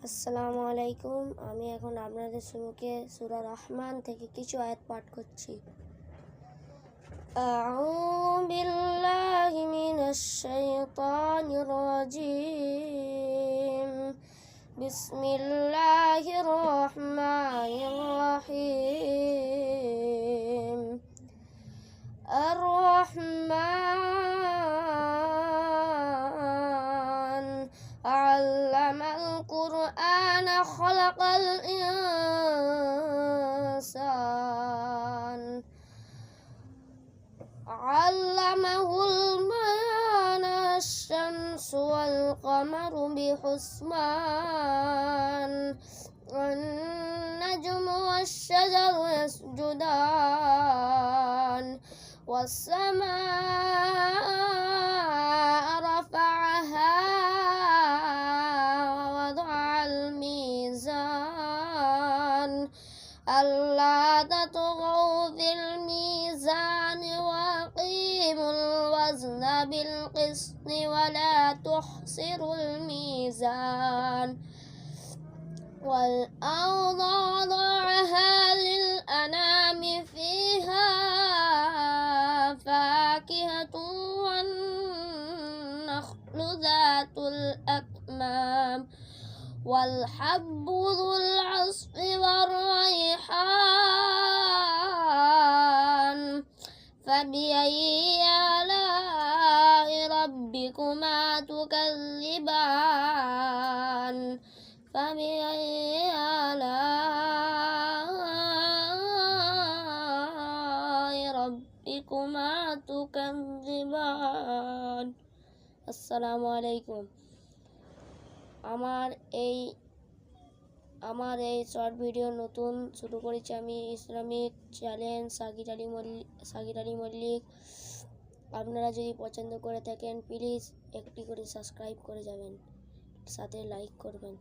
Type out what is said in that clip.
আসসালামু আলাইকুম। আমি এখন আপনাদের সম্মুখে সূরা রহমান থেকে কিছু আয়াত পাঠ করছি। আউযু বিল্লাহি মিনাশ শাইতানির রাজীম। বিসমিল্লাহির রহমানির রহিম। আর রহমান আল্লামাল কুরআন খলাকাল ইনসান আল্লামাহুল বায়ান আশ-শামসু ওয়াল কমারু বিহুসবান ওয়ান-নাজমু ওয়াশ-শাজারু ইয়াসজুদান ওয়াস-সামা'a রাফa'aha wa wada'al mizan alla tatghaw fil mizan wa aqimul wazna bil qisti wa la tuhsirul mizan والأرض وضعها للأنام فيها فاكهة والنخل ذات الأكمام والحب ذو العصف والريحان فبأي آلاء ربكما تكذبان فبأي آلاء ربكما تكذبان আসসালামু আলাইকুম। আমার এই শর্ট ভিডিও নতুন শুরু করেছি আমি, ইসলামিক চ্যালেঞ্জ সাকির আলী মল্লিক। আপনারা যদি পছন্দ করে থাকেন প্লিজ একটি করে সাবস্ক্রাইব করে যাবেন, সাথে লাইক করবেন।